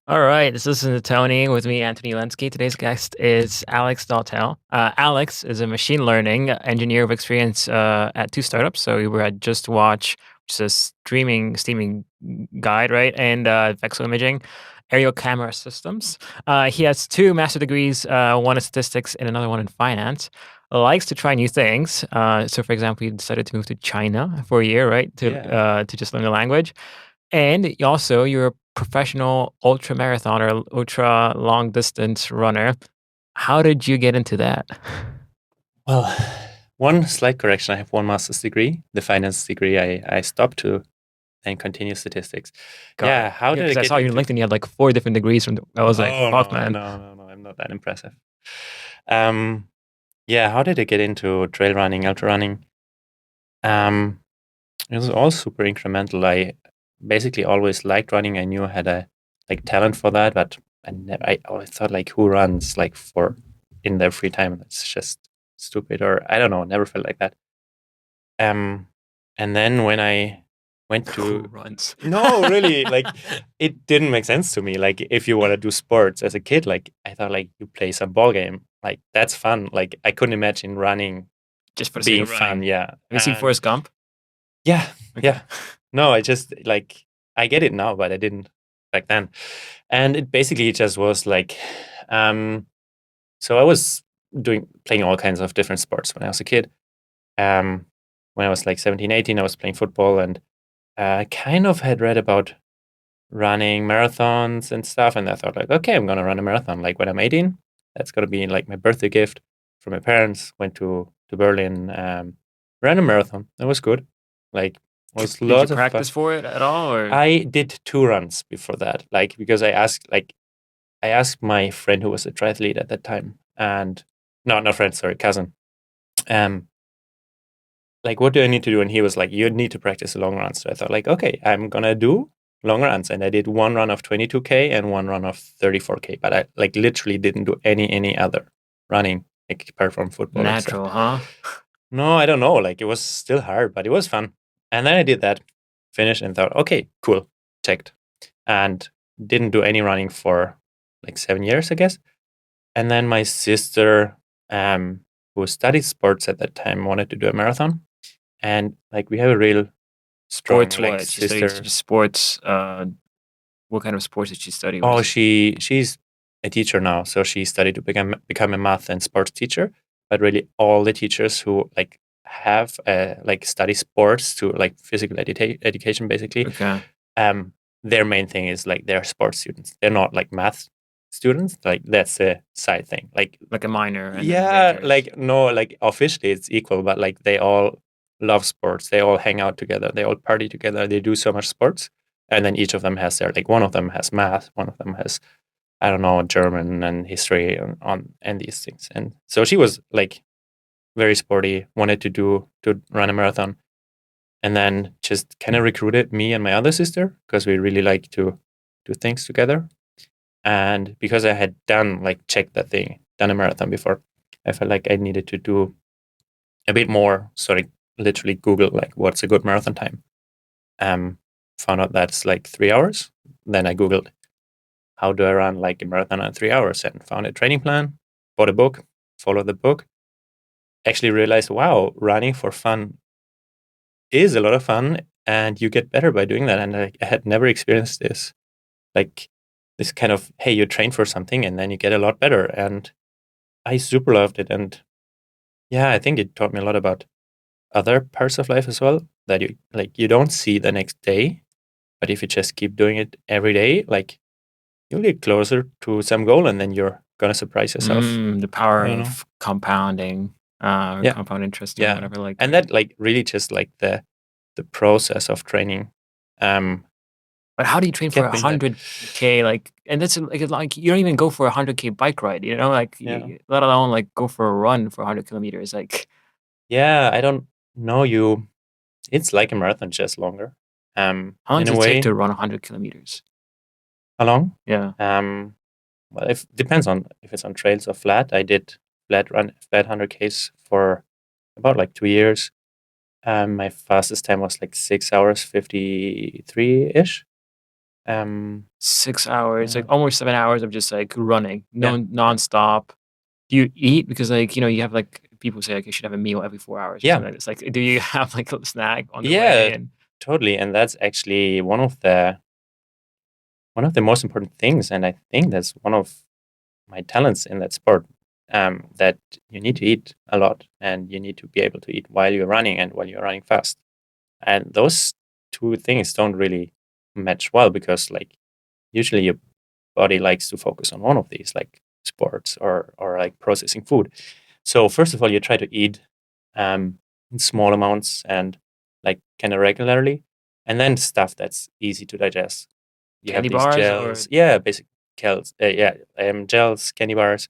All right, this is Tony with me, Anthony Lenski. Today's guest is Alex Dautel. Alex is a machine learning engineer of experience at two startups. So we were at Just Watch, which is a steaming guide, right? And Vexo Imaging, aerial camera systems. He has two master degrees, one in statistics and another one in finance. Likes to try new things. So, for example, he decided to move to China for a year, right, Yeah. to just learn the language. And also, you're a professional ultra marathoner, ultra long distance runner. How did you get into that? Well, one slight correction. I have one master's degree. The finance degree I stopped to and continue statistics. Got Yeah. it. How Yeah, did I because I get saw you on into? LinkedIn, you had like four different degrees I was like, Oh fuck, no, man. no, no, no. I'm not that impressive. Um, yeah. How did I get into trail running, ultra running? Um, it was all super incremental. I basically always liked running. I knew I had a talent for that, but I always thought like, who runs like for in their free time? It's just stupid, or I don't know. Never felt like that. Um, and then when I went Who to runs? no, really, like it didn't make sense to me. Like if you want to do sports as a kid, like I thought like you play some ball game, like that's fun. Like I couldn't imagine running Just for the sake being of running. fun. Have Yeah, you seen and Forrest Gump? yeah, Okay. yeah. No, I just like I get it now, but I didn't back then. And it basically just was like, um, so I was doing playing all kinds of different sports when I was a kid. Um, when I was like 17, 18, I was playing football and I kind of had read about running marathons and stuff, and I thought like, okay, I'm gonna run a marathon. Like when I'm 18, that's gonna be like my birthday gift from my parents. Went to Berlin, ran a marathon. That was good. Like was Did you lots of fun. practice for it at all? Or I did two runs before that, like because I asked my friend who was a triathlete at that time, and no, not friend, sorry, cousin. Um, like what do I need to do? And he was like, you need to practice a long run. So I thought like, okay, I'm gonna do long runs. And I did one run of 22K and one run of 34K. But I like literally didn't do any other running like apart from football and stuff. natural, huh? No, I don't know. Like it was still hard, but it was fun. And then I did that, finished and thought, okay, cool, checked. And didn't do any running for like 7 years, I guess. And then my sister, who studied sports at that time, wanted to do a marathon. And like we have a real strong Sports like what? She studied sister. sports. What kind of sports did she study? What Oh, is it? she's a teacher now, so she studied to become a math and sports teacher. But really, all the teachers who like have like study sports to like physical education, basically, Okay. um, their main thing is like they're sports students. They're not like math students. Like that's a side thing. Like Like a minor and then yeah, majors. like no, like officially it's equal, but like they all love sports. They all hang out together. They all party together. They do so much sports, and then each of them has their like one of them has math, one of them has I don't know German and history and these things. And so she was like very sporty, wanted to run a marathon, and then just kind of recruited me and my other sister because we really like to do things together. And because I had done like checked that thing, done a marathon before, I felt like I needed to do a bit more. So I literally Googled like what's a good marathon time. Um, Found out that's like 3 hours. Then I Googled how do I run like a marathon in 3 hours and found a training plan, bought a book, followed the book. Actually realized, wow, running for fun is a lot of fun and you get better by doing that. And I had never experienced this. Like this kind of, hey, you train for something and then you get a lot better. And I super loved it. And yeah, I think it taught me a lot about other parts of life as well that you don't see the next day, but if you just keep doing it every day, like you'll get closer to some goal and then you're gonna surprise yourself. The power I don't know. of compounding, or Yeah, compound interest or yeah. whatever, like And that like really just like the process of training but how do you train for kept me that. 100K? Like, and that's like you don't even go for a 100K bike ride, you know, like Yeah. let alone like go for a run for 100 kilometers. Like, Yeah, I don't know you it's like a marathon just longer. how long In does a it take to way. run 100 kilometers? How long? Yeah. Um well if depends on if it's on trails or flat. I did flat 100Ks for about like 2 years. My fastest time was like 6 hours 53 ish. 6 hours, like yeah, almost 7 hours of just like running, yeah, no yeah, nonstop. Do you eat? Because like, you have like people say like you should have a meal every 4 hours or yeah, something like this. Like, do you have like a snack on the way? yeah, And totally. And that's actually one of the most important things, and I think that's one of my talents in that sport. That you need to eat a lot, and you need to be able to eat while you're running and while you're running fast. And those two things don't really match well because, like, usually your body likes to focus on one of these, like sports or like processing food. So first of all, you try to eat in small amounts and like kind of regularly, and then stuff that's easy to digest. You have candy these bars or gels, yeah, basic gels, yeah, gels, candy bars.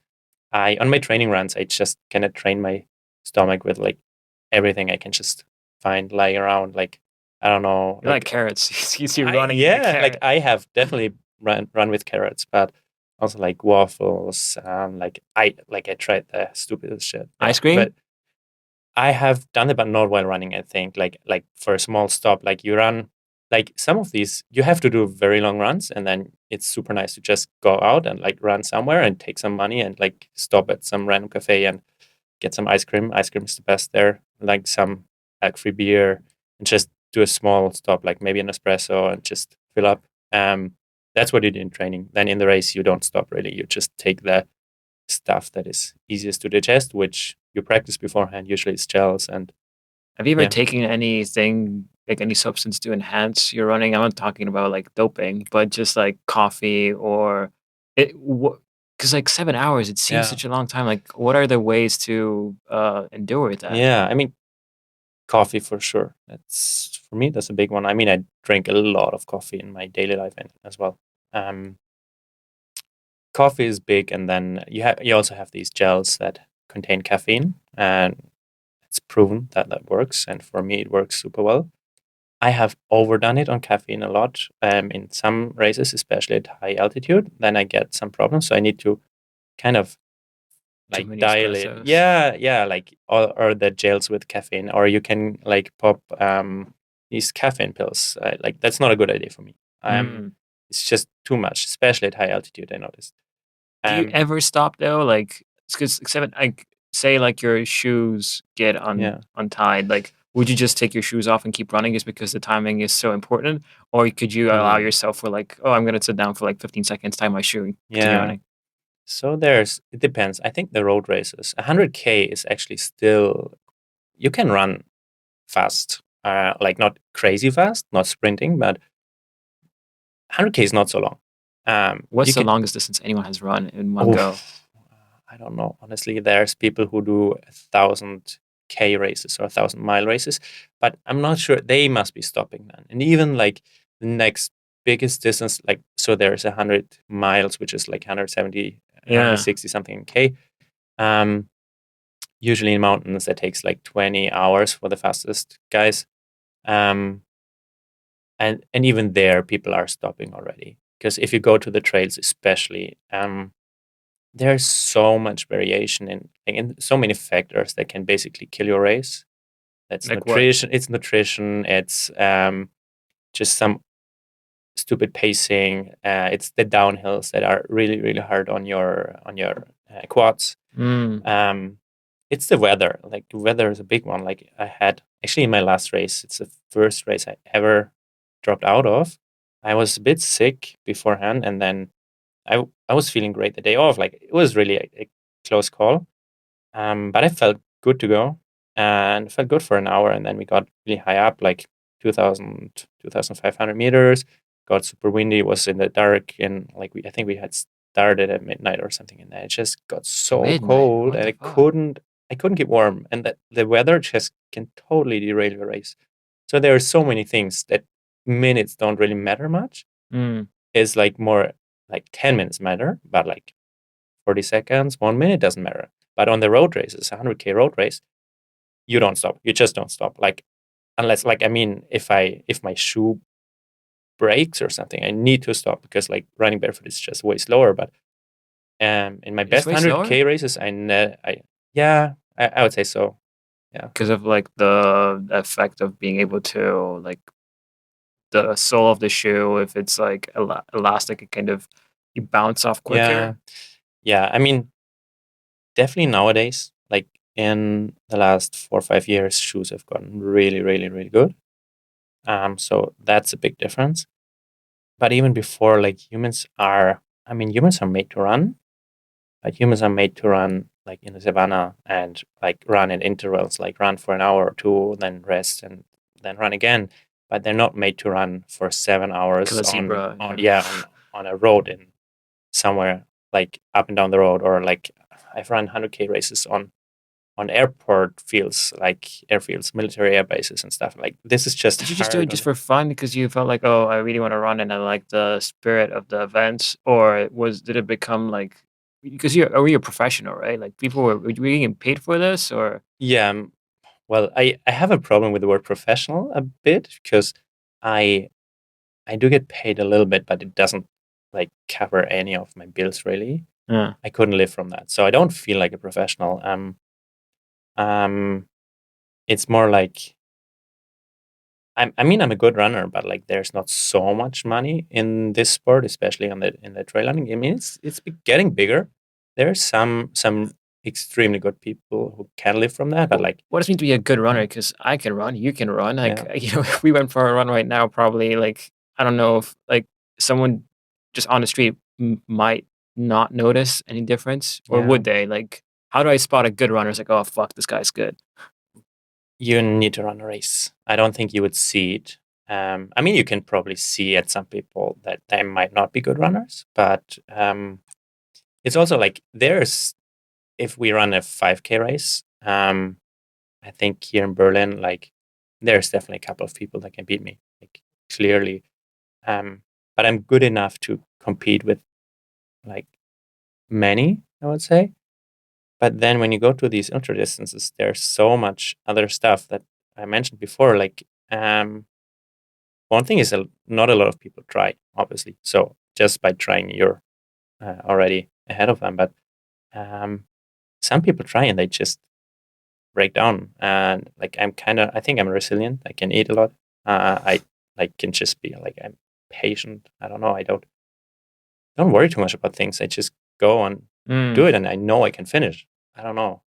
I on my training runs, I just kind of train my stomach with like everything I can just find lying around. Like I don't know, you like like carrots. You see I running, eating a yeah, like carrot. I have definitely run with carrots, but also like waffles. Like I tried the stupidest shit. Yeah, Ice cream? but I have done it, but not while running. I think like for a small stop, like you run. Like some of these, you have to do very long runs, and then it's super nice to just go out and like run somewhere and take some money and like stop at some random cafe and get some ice cream. Ice cream is the best there. Like some like free beer and just do a small stop, like maybe an espresso and just fill up. Um, that's what you do in training. Then in the race, you don't stop really. You just take the stuff that is easiest to digest, which you practice beforehand. Usually it's gels and Have you ever yeah, taken anything, like any substance to enhance your running? I'm not talking about like doping, but just like coffee or it, because like 7 hours, it seems yeah, such a long time. Like, what are the ways to endure that? yeah. I mean, coffee for sure. That's for me. That's a big one. I mean, I drink a lot of coffee in my daily life as well. Um, Coffee is big, and then you also have these gels that contain caffeine, and it's proven that that works. And for me, it works super well. I have overdone it on caffeine a lot in some races, especially at high altitude. Then I get some problems, so I need to kind of Too like many dial it. espressos. Yeah, yeah, like or the gels with caffeine, or you can like pop these caffeine pills. Like that's not a good idea for me. Mm. It's just too much, especially at high altitude. I noticed. Do you Um, ever stop though? Like, because seven, like, say like your shoes get yeah. untied, like, would you just take your shoes off and keep running just because the timing is so important? Or could you allow Hmm. yourself for like, oh, I'm gonna sit down for like 15 seconds, tie my shoe, and continue Yeah. running? So it depends. I think the road races, 100K is actually still, you can run fast, like not crazy fast, not sprinting, but 100K is not so long. You What's the can, longest distance anyone has run in one oh, go? I don't know. Honestly, there's people who do 1,000K races or 1,000-mile races, but I'm not sure. They must be stopping then. And even like the next biggest distance, like, so there's 100 miles, which is like 170, Yeah. 160 something K. Um, Usually in mountains, that takes like 20 hours for the fastest guys. Um, and even there, people are stopping already. Because if you go to the trails, especially, there's so much variation in so many factors that can basically kill your race. That's Like what? nutrition. It's nutrition. It's just some stupid pacing. It's the downhills that are really really hard on your quads. Mm. Um, it's the weather. Like the weather is a big one. Like I had actually in my last race. It's the first race I ever dropped out of. I was a bit sick beforehand, and then I was feeling great the day off. Like it was really a close call. But I felt good to go and felt good for an hour. And then we got really high up, like 2,000, 2,500 meters. Got super windy. It was in the dark, and like I think we had started at midnight or something. And then it just got so Midnight. cold, What and the I fuck? couldn't, I couldn't get warm. And that the weather just can totally derail the race. So there are so many things that minutes don't really matter much. Mm. It's like more like 10 minutes matter, but like 40 seconds, 1 minute doesn't matter. But on the road races, 100K road race, you don't stop. You just don't stop. Like, unless, like, I mean, if my shoe breaks or something, I need to stop because, like, running barefoot is just way slower. But in my It's best way slower 100K races, yeah, I would say so. Yeah. because of like the effect of being able to like the sole of the shoe, if it's like elastic, it kind of you bounce off Yeah. quicker. Yeah. I mean, definitely nowadays, like in the last 4 or 5 years, shoes have gotten really, really, really good. So that's a big difference. But even before, like humans are made to run, but humans are made to run like in the savannah and like run in intervals, like run for an hour or two, then rest and then run again. But they're not made to run for seven Kill hours a zebra. on Yeah. yeah on a road in somewhere like up and down the road, or like I've run 100K races on airport fields, like airfields, military air bases and stuff. Like this is just Did you just do it hard just on. for fun because you felt like, oh, I really want to run and I like the spirit of the events, or did it become like because you're a professional, right? Like people were you getting paid for this, or Yeah, well, I have a problem with the word professional a bit because I I do get paid a little bit, but it doesn't like cover any of my bills really. yeah, I couldn't live from that, so I don't feel like a professional. Um, it's more like I mean I'm a good runner, but like there's not so much money in this sport, especially on the in the trail running. I mean it's getting bigger. There's some extremely good people who can live from that, but like what does it mean to be a good runner? yeah, Because I can run, you can run. Like yeah, if we went for a run right now, probably like I don't know if like someone just on the street might not notice any difference, or yeah. would they? Like, how do I spot a good runner? It's like, oh fuck, this guy's good. You need to run a race. I don't think you would see it. I mean, you can probably see at some people that they might not be good runners, but it's also like there's if we run a 5K race, I think here in Berlin, like there's definitely a couple of people that can beat me, like clearly. Um, but I'm good enough to compete with like many, I would say. But then when you go to these ultra distances, there's so much other stuff that I mentioned before. Like one thing is not a lot of people try, obviously. So just by trying, you're already ahead of them. But um, some people try and they just break down. And like I think I'm resilient. I can eat a lot. I like can just be like I'm patient. I don't know. I don't worry too much about things. I just go and do Mm. it, and I know I can finish. I don't know,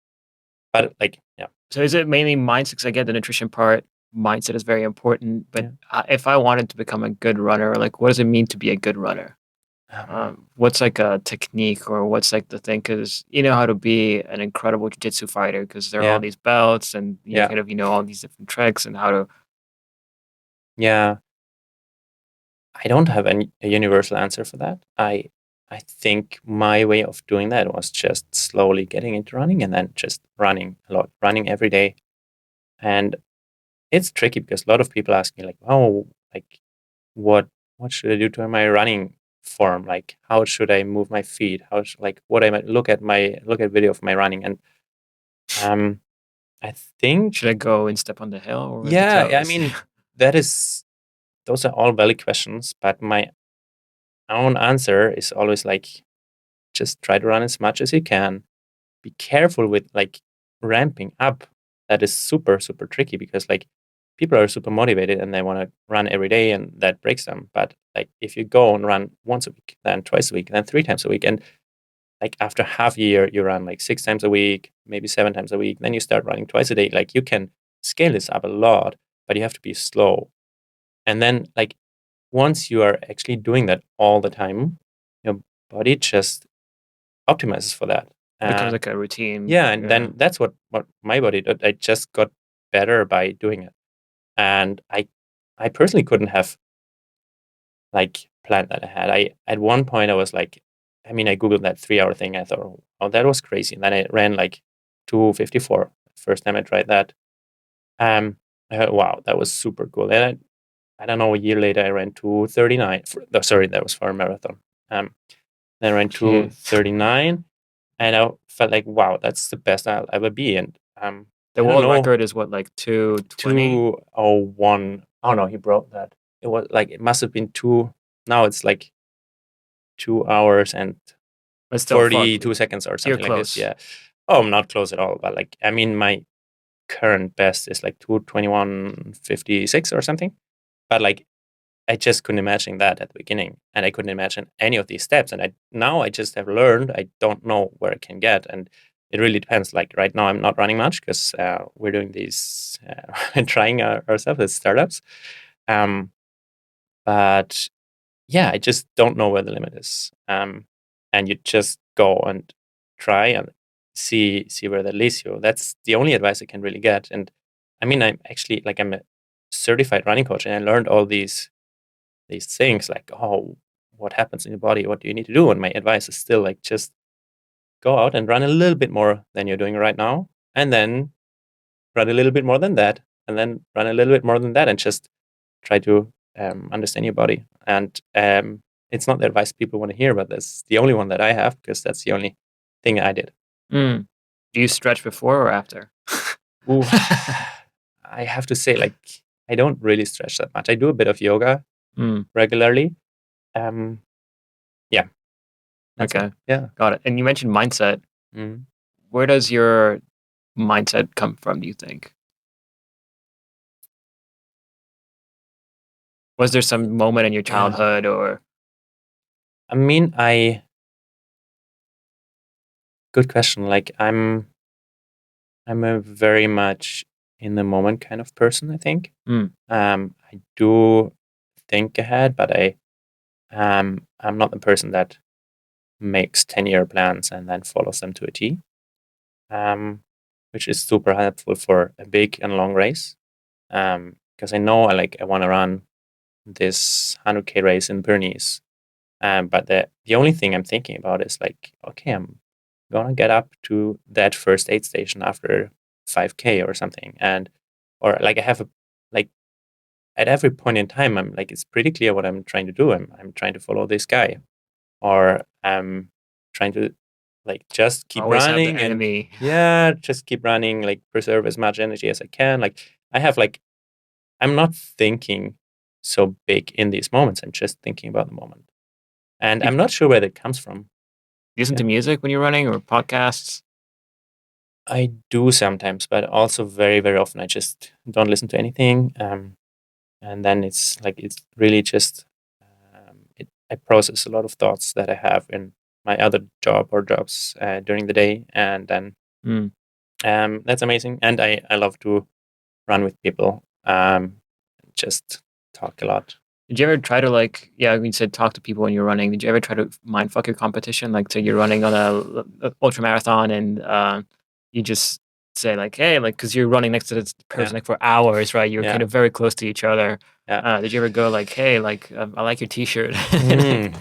but like yeah, So is it mainly mindset? Because I get the nutrition part. Mindset is very important. But yeah. if I wanted to become a good runner, like, what does it mean to be a good runner? Um, What's like a technique, or what's like the thing? Because you know how to be an incredible jiu-jitsu fighter because there are all yeah, these belts and you yeah, kind of all these different tricks and how to. yeah. I don't have a universal answer for that. I think my way of doing that was just slowly getting into running and then just running a lot, running every day. And it's tricky because a lot of people ask me like, "Oh, like what what should I do to my running form? Like how should I move my feet? Like what I might look at video of my running?" And um, I Should think I go and step on the hill or with the yeah, I toes? mean that is those are all valid questions, but my own answer is always like just try to run as much as you can. Be careful with like ramping up. That is super, super tricky because like people are super motivated and they want to run every day and that breaks them. But like if you go and run once a week, then twice a week, then 3 times a week, and like after half a year, you run like 6 times a week, maybe 7 times a week, then you start running twice a day. Like you can scale this up a lot, but you have to be slow. And then like once you are actually doing that all the time, your body just optimizes for that. Becomes Uh, like a routine. yeah, and Yeah. then that's what my body did. I just got better by doing it, and I personally couldn't have like planned that ahead. I at one point I was like, I mean, I googled that 3 hour thing. I thought, oh, that was crazy, and then I ran like 2:54. First time I tried that. Um, I thought, wow, that was super cool. And I don't know, a year later I ran 2:39. Sorry, that was for a marathon. Um, then I ran Okay. 2:39. And I felt like, wow, that's the best I'll ever be. And The I don't world know, record is what, like 2:20? 2:01. Oh no, he broke that. It was like it must have been two. Now it's like 2 hours and But still, fuck. 42 seconds or You're something like this. close. Yeah. Oh, I'm not close at all. But like, I mean, my current best is like 2:21:56 or something. But like, I just couldn't imagine that at the beginning, and I couldn't imagine any of these steps. And I just have learned. I don't know where I can get, and it really depends. Like right now, I'm not running much because we're doing these, trying ourselves as startups. Um, but yeah, I just don't know where the limit is. And you just go and try and see where that leads you. That's the only advice I can really get. And I mean, I'm a certified running coach, and I learned all these things like, oh, what happens in your body, what do you need to do? And my advice is still like, just go out and run a little bit more than you're doing right now, and then run a little bit more than that, and then run a little bit more than that, and just try to understand your body. And it's not the advice people want to hear, but that's the only one that I have, because that's the only thing I did. Mm. Do you stretch before or after? Ooh, I have to say, like, I don't really stretch that much. I do a bit of yoga Mm. regularly. Um, yeah, that's it. Okay. Yeah. Got it. And you mentioned mindset. Mhm. Where does your mindset come from, do you think? Was there some moment in your Yeah. childhood or I mean, good question. Like, I'm a very much in the moment kind of person, I think. Mm. I do think ahead, but I'm not the person that makes 10-year plans and then follows them to a T. Which is super helpful for a big and long race. Because I know I want to run this 100K race in Pyrenees. But the only thing I'm thinking about is like, okay, I'm gonna get up to that first aid station after 5K or something, and or like I have a like at every point in time, I'm like, it's pretty clear what I'm trying to do. I'm trying to follow this guy, or I'm trying to like just keep always have the running and enemy? yeah, just keep running, like preserve as much energy as I can. Like I have like I'm not thinking so big in these moments. I'm just thinking about the moment. And Do you I'm not sure where that comes from. listen Yeah. to music when you're running or podcasts? I do sometimes, but also very, very often I just don't listen to anything. And then it's really just I process a lot of thoughts that I have in my other job or jobs during the day, and then Mm. that's amazing. And I love to run with people, just talk a lot. Did you ever try to like, yeah, you said talk to people when you're running. Did you ever try to mind fuck your competition? Like, say you're running on a ultra marathon and you just say like, hey, like, because you're running next to this Yeah, person like for hours, right? You're yeah, kind of very close to each other. yeah. Did you ever go like, hey, like, I like your T-shirt? Mm.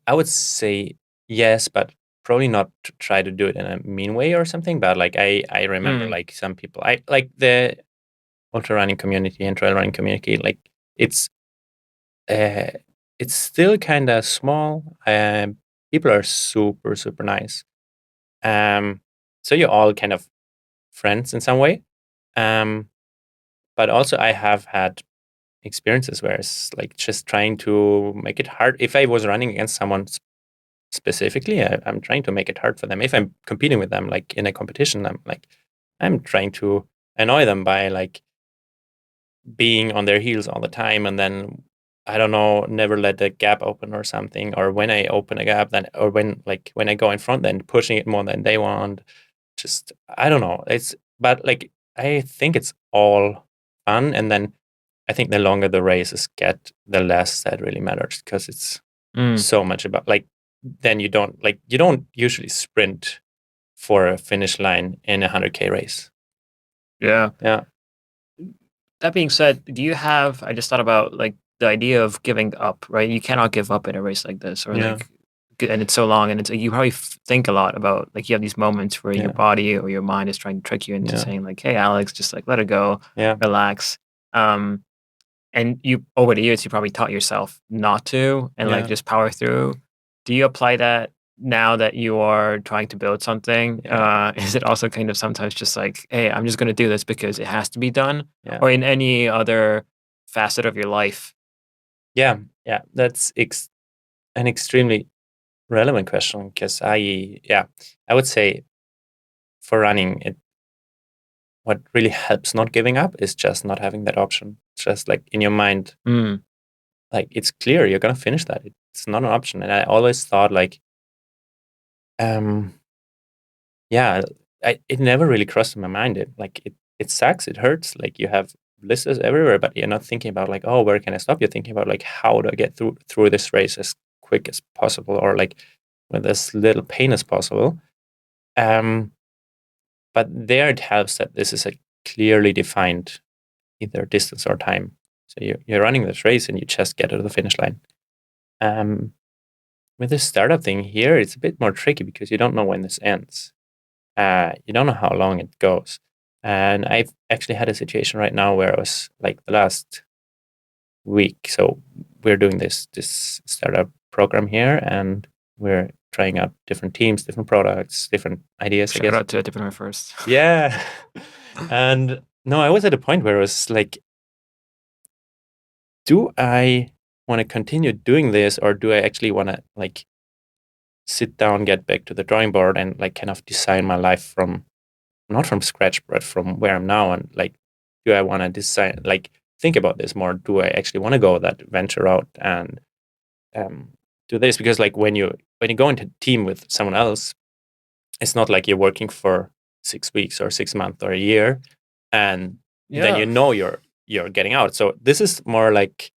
I would say yes, but probably not to try to do it in a mean way or something. But like I remember Mm. like some people, I like the ultra running community and trail running community. Like it's uh, it's still kind of small. People are super super nice. Um, so you're all kind of friends in some way. Um, but also I have had experiences where it's like just trying to make it hard. If I was running against someone specifically, I'm trying to make it hard for them. If I'm competing with them, like in a competition, I'm trying to annoy them by like being on their heels all the time, and then I don't know, never let the gap open or something. Or when I open a gap, then or when I go in front, then pushing it more than they want. Just I don't know. But like I think it's all fun, and then I think the longer the races get, the less that really matters, because it's Mm. so much about like then you don't usually sprint for a finish line in a 100K race. Yeah. Yeah, That being said, do you have I just thought about, like, the idea of giving up, right? You cannot give up in a race like this or, yeah, like and it's so long, and it's like you probably think a lot about like, you have these moments where your yeah, body or your mind is trying to trick you into yeah, saying like, "Hey, Alex, just, like, let it go, yeah, relax." Um, and you over the years, you probably taught yourself not to and, like, yeah, just power through. Do you apply that now that you are trying to build something? yeah, Is it also kind of sometimes just like, "Hey, I'm just gonna do this because it has to be done," yeah, or in any other facet of your life? yeah, yeah. That's an extremely relevant question, because I would say for running, what really helps not giving up is just not having that option. It's just like in your mind, Mm. like it's clear you're gonna finish that. It's not an option. And I always thought like, um, yeah, it never really crossed my mind. It sucks. It hurts. Like you have blisters everywhere, but you're not thinking about like, oh, where can I stop? You're thinking about like, how do I get through this race as quick as possible, or like with as little pain as possible. Um, but there it helps that this is a clearly defined either distance or time. So you're running this race and you just get to the finish line. With the startup thing here, it's a bit more tricky because you don't know when this ends. You don't know how long it goes. And I've actually had a situation right now where I was like the last week. So we're doing this startup program here, and we're trying out different teams, different products, different ideas, I Shout guess. out to Entrepreneur First. Yeah. And no, I was at a point where I was like, do I want to continue doing this, or do I actually want to like sit down, get back to the drawing board, and like kind of design my life from not from scratch, but from where I'm now? And like, do I want to design, like, think about this more? Do I actually want to go that venture route and do this? Because like when you go into team with someone else, it's not like you're working for 6 weeks or 6 months or a year, and then Yeah. you're getting out. So this is more like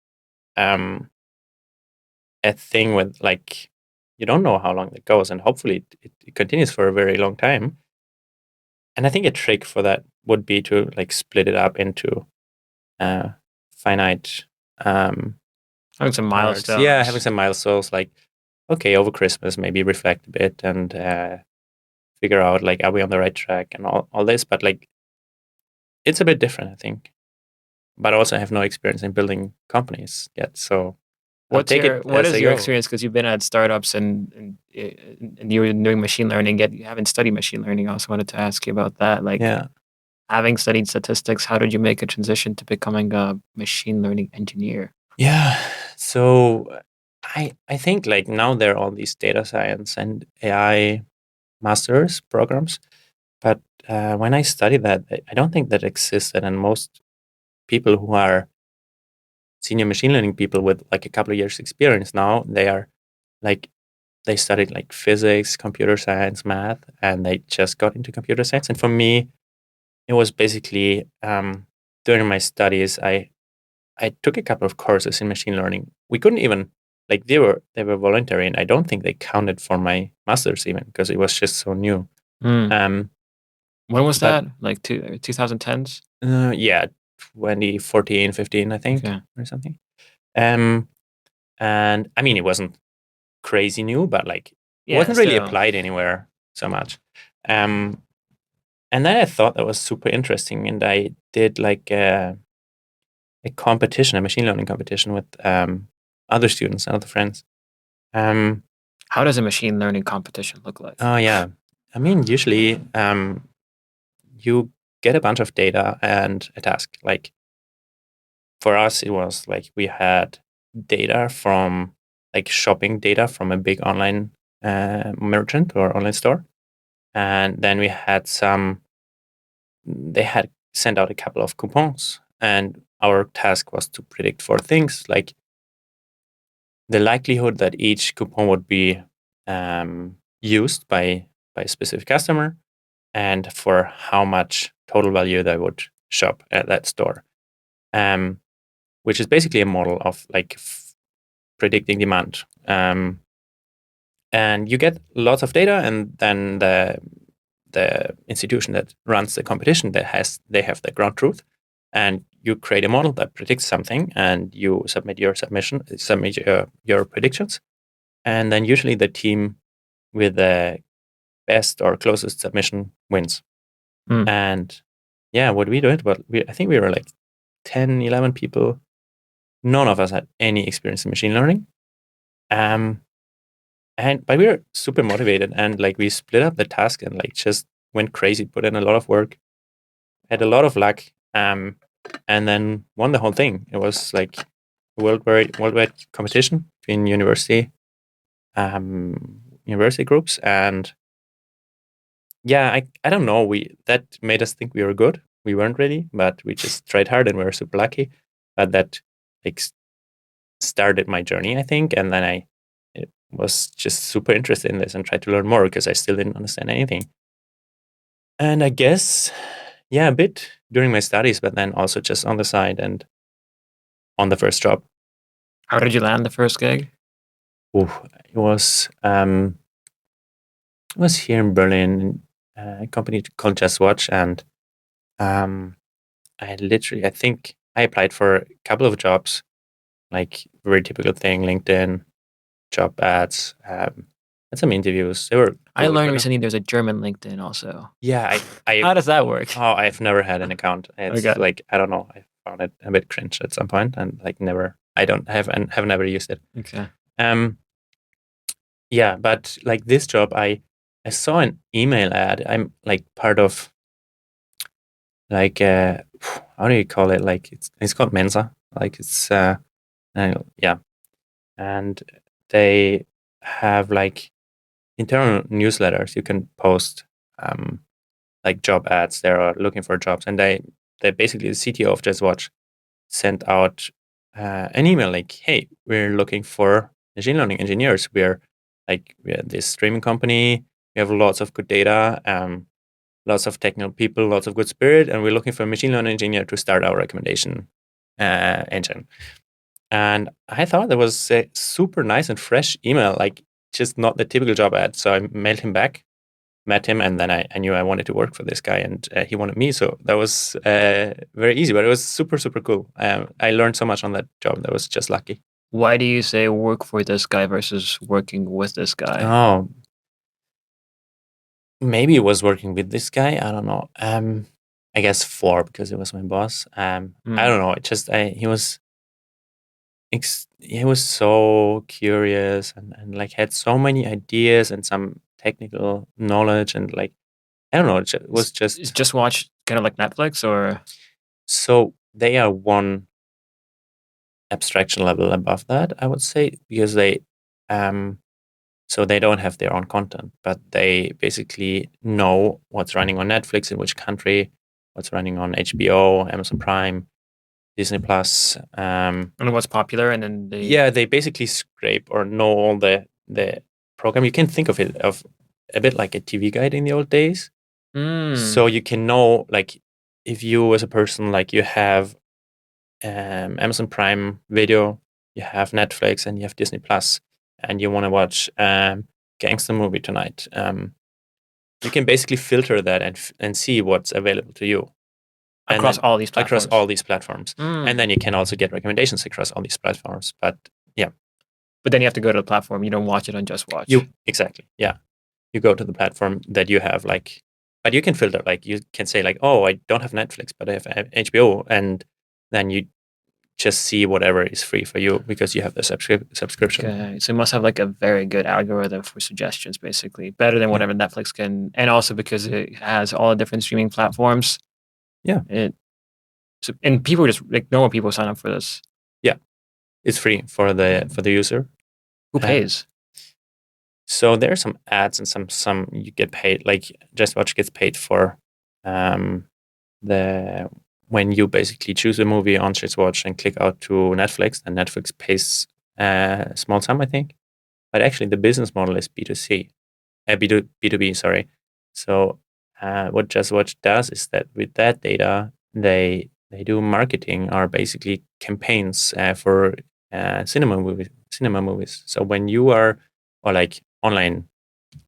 a thing with like, you don't know how long it goes, and hopefully it continues for a very long time. And I think a trick for that would be to like split it up into finite Having some parts. milestones. Yeah, having some milestones, like, okay, over Christmas maybe reflect a bit and figure out like, are we on the right track and all this. But like, it's a bit different, I think. But also I have no experience in building companies yet, so I'll take it What as is I your go. experience? Because you've been at startups and you're doing machine learning, yet you haven't studied machine learning. I also wanted to ask you about that. Like, Yeah. having studied statistics, how did you make a transition to becoming a machine learning engineer? Yeah. So I think like now there are all these data science and AI masters programs, but when I studied that, I don't think that existed. And most people who are senior machine learning people with like a couple of years experience now, they are like, they studied like physics, computer science, math, and they just got into computer science. And for me, it was basically during my studies, I took a couple of courses in machine learning. We couldn't even like, they were voluntary, and I don't think they counted for my master's even because it was just so new. Mm. Um, When was but that? Like 2010s? yeah, 2014, 15, I think, Okay. or something. And I mean, it wasn't crazy new, but like, it Yeah, wasn't really still. applied anywhere so much. And then I thought that was super interesting, and I did like a competition, a machine learning competition with other students and other friends. How does a machine learning competition look like? Oh yeah, I mean, usually you get a bunch of data and a task. Like for us, it was like we had data from like shopping data from a big online merchant or online store, and then we had some. They had sent out a couple of coupons, and our task was to predict 4 things, like the likelihood that each coupon would be used by a specific customer, and for how much total value they would shop at that store, which is basically a model of like predicting demand. And you get lots of data, and then the institution that runs the competition they have the ground truth, and you create a model that predicts something, and you submit your predictions, and then usually the team with the best or closest submission wins. Mm. And yeah, what we did, but I think we were like 10, 11 people. None of us had any experience in machine learning. But we were super motivated, and like we split up the task and like just went crazy, put in a lot of work, had a lot of luck, and then won the whole thing. It was like a worldwide competition between university groups, and yeah, I don't know. That made us think we were good. we weren't ready, but we just tried hard and we were super lucky. But that like started my journey, I think, and then I was just super interested in this and tried to learn more because I still didn't understand anything. And I guess, yeah, a bit during my studies, but then also just on the side and on the first job. How did you land the first gig? Ooh, it was here in Berlin, a company called Just Watch, and um, I think I applied for a couple of jobs, like very typical thing, LinkedIn, job ads, and some interviews. They I were learned good. recently there's a German LinkedIn also. Yeah, How does that work? I've never had an account. It's Okay. like I don't know. I found it a bit cringe at some point, and like never. I don't have never used it. Okay. Um, yeah, but like this job, I saw an email ad. I'm like part of like how do you call it? Like it's called Mensa. Like it's yeah, and they have like internal newsletters. You can post like job ads. They're looking for jobs, and they basically the CTO of Just Watch sent out an email like, "Hey, we're looking for machine learning engineers. We're this streaming company. We have lots of good data, lots of technical people, lots of good spirit, and we're looking for a machine learning engineer to start our recommendation engine." And I thought that was a super nice and fresh email, like just not the typical job ad. So I mailed him back, met him, and then I knew I wanted to work for this guy, and he wanted me. So that was very easy, but it was super, super cool. I learned so much on that job. That was just lucky. Why do you say work for this guy versus working with this guy? Oh, maybe it was working with this guy. I don't know. I guess four because it was my boss. I Hmm. don't know. He was so curious and like had so many ideas and some technical knowledge and like I don't know. It was Is just Just Watch kind of like Netflix or? so they are one abstraction level above that, I would say, because um so they don't have their own content, but they basically know what's running on Netflix in which country, what's running on HBO, Amazon Prime, Disney Plus. And what's popular, and then they. Yeah, they basically scrape or know all the program. You can think of it of a bit like a TV guide in the old days. So Hmm. you can know like if you as a person like you have Amazon Prime Video, you have Netflix, and you have Disney Plus, and you want to watch gangster movie tonight. You can basically filter that and see what's available to you, and Across then all these across platforms. all these platforms, and Hmm. then you can also get recommendations across all these platforms. But yeah, But then you have to go to the platform. You don't watch it on Just Watch. you exactly yeah, you go to the platform that you have like, but you can filter like you can say like, oh, I don't have Netflix, but I have HBO, and then you just see whatever is free for you because you have the subscription. Okay, so it must have like a very good algorithm for suggestions, basically better than Yeah, whatever Netflix can, and also because it has all the different streaming platforms. yeah, It and people just like normal people sign up for this. yeah. It's free for the user. Who Uh, pays? so there are some ads and some you get paid. Like Just Watch gets paid for um, the when you basically choose a movie on Just Watch and click out to Netflix, and Netflix pays a small sum, I think. But actually, the business model is B2C, B2B, sorry. So what Just Watch does is that with that data, they do marketing or basically campaigns for cinema movies. So when you are or like online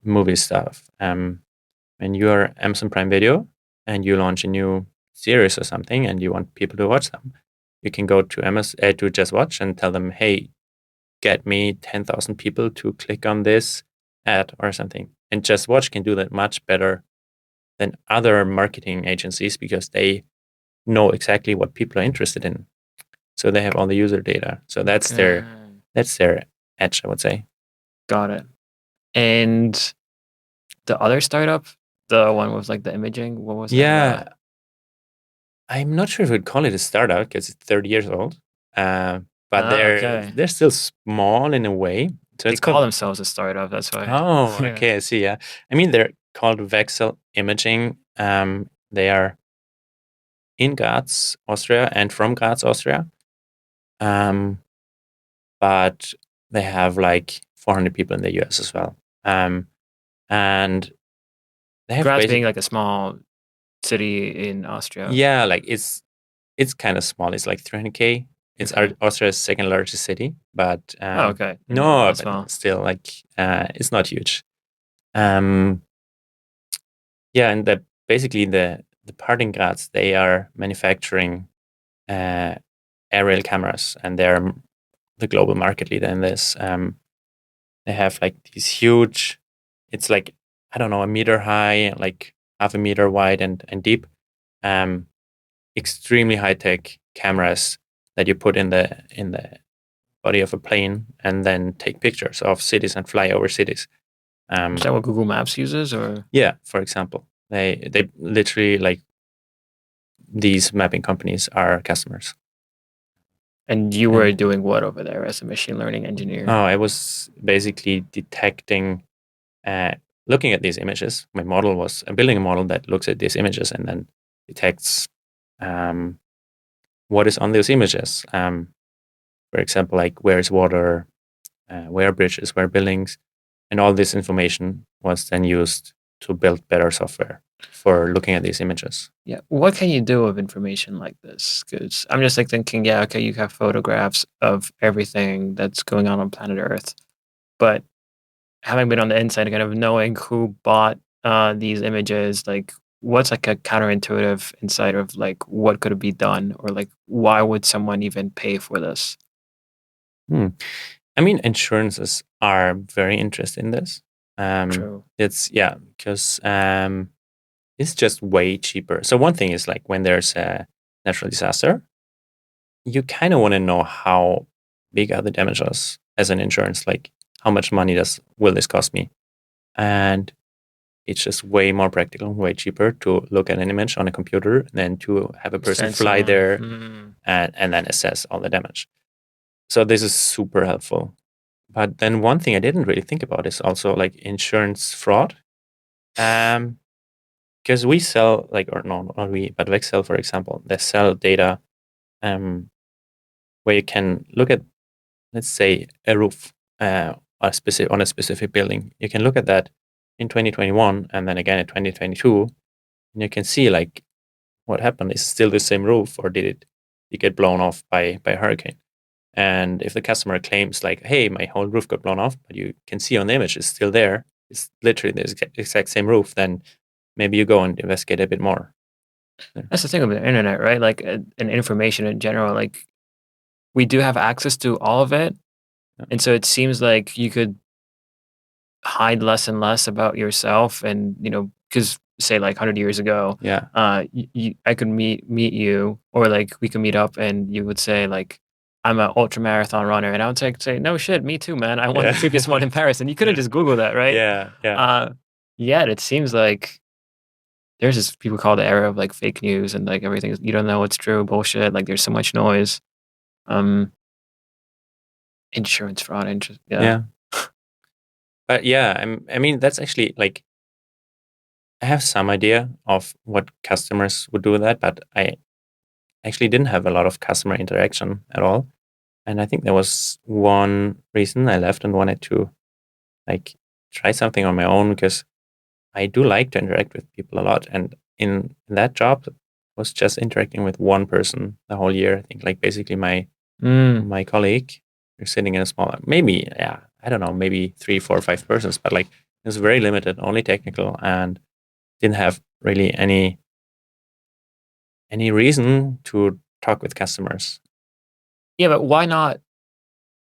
movie stuff, when you are Amazon Prime Video and you launch a new series or something and you want people to watch them, you can go to to Just Watch and tell them, hey, get me 10,000 people to click on this ad or something. And Just Watch can do that much better than other marketing agencies because they know exactly what people are interested in. So they have all the user data. So Okay, that's their edge, I would say. got it. And the other startup, the one with like the imaging, what was that about? Yeah, I'm not sure if we'd call it a startup because it's 30 years old. But Ah, okay. they're still small in a way. So They it's call called themselves a startup. That's why. Oh, Yeah. okay, I see. Yeah, I mean they're called Vexel Imaging. They are in Graz, Austria, and from Graz, Austria. Um, but they have like 400 people in the US as well. And they have Graz being basic, like a small city in Austria. yeah, like it's kind of small. It's like 300K. It's Okay. Austria's second largest city, but Oh, okay. Not no, that but small. still, like it's not huge. Um, yeah, and basically the part in Graz, they are manufacturing uh, aerial cameras, and they're the global market leader in this. They have like these huge. It's like, I don't know, a meter high, like half a meter wide and deep. Um, Extremely high tech cameras that you put in the body of a plane and then take pictures of cities and fly over cities. Is Um, that what Google Maps uses, or yeah, for example, they literally, like, these mapping companies are customers. and you were And doing what over there as a machine learning engineer? I was basically detecting, uh, looking at these images. My model was building a model that looks at these images and then detects um, what is on those images. For example, like where is water, where are bridges, where are buildings, and all this information was then used to build better software for looking at these images. Yeah. What can you do with information like this? Because I'm just like thinking, yeah, okay, you have photographs of everything that's going on planet Earth, but having been on the inside, kind of knowing who bought these images, like what's like a counterintuitive insight of like what could be done, or like why would someone even pay for this? Hmm. I mean, insurances are very interested in this. True. It's, yeah, because it's just way cheaper. So one thing is, like, when there's a natural disaster, you kind of want to know how big are the damages as an insurance. Like, how much money does will this cost me? And it's just way more practical, way cheaper to look at an image on a computer than to have a person Send fly someone. there and then assess all the damage. So this is super helpful. But then one thing I didn't really think about is also like insurance fraud. Um, because we sell, like, or no, not we, but Vexel, for example, they sell data um, where you can look at, let's say, a roof on a specific building. You can look at that in 2021 and then again in 2022, and you can see, like, what happened. Is it still the same roof, or did it get blown off by a hurricane? And if the customer claims, like, hey, my whole roof got blown off, but you can see on the image it's still there, it's literally the exact same roof, then maybe you go and investigate a bit more. Yeah. That's the thing with the internet, right? Like and information in general. Like we do have access to all of it, and so it seems like you could hide less and less about yourself, and because say like 100 years ago, Yeah. I could meet you, or like we could meet up and you would say like I'm an ultra marathon runner, and I would say no shit, me too, man, I won the previous one Yeah. in Paris, and you couldn't Yeah. just Google that, right? Yeah. Yeah. uh Yet it seems like there's this people call the era of like fake news, and like everything you don't know what's true, bullshit, like there's so much noise. um Insurance fraud, interest, yeah. Yeah. But yeah, I mean, that's actually, like, I have some idea of what customers would do with that, but I actually didn't have a lot of customer interaction at all. And I think there was one reason I left and wanted to, like, try something on my own, because I do like to interact with people a lot. And in that job, I was just interacting with one person the whole year. I think, like, basically Mm. my colleague. You're sitting in a small, maybe, yeah, I don't know, maybe 3, 4, 5 persons, but like it was very limited, only technical, and didn't have really any reason to talk with customers. Yeah, but why not?